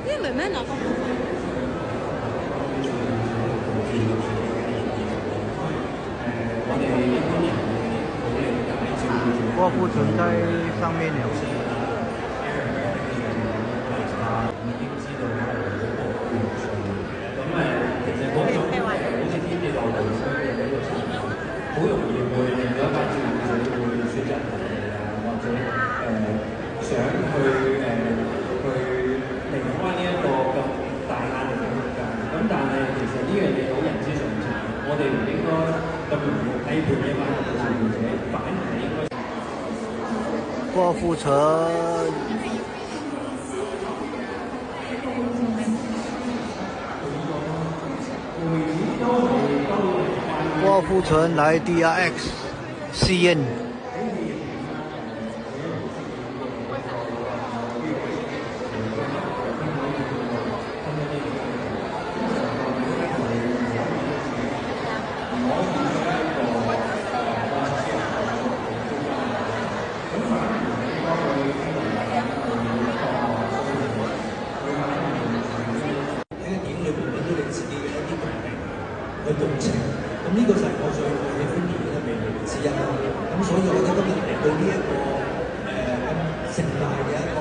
因為咩嗱？郭富城在上面了。好容易會令到一班照顧者會選擇離棄啊，或者想去離開呢一個咁大壓力嘅空間。咁但係其實呢樣嘢好人之常情，我哋唔應該咁容易批判一班照顧者，反而係應該。郭富城，郭富城來 DRX 試驗。去共情，咁呢個就係我最喜歡電影嘅魅力之一啦。咁所以我覺得今日嚟到呢一個咁盛大嘅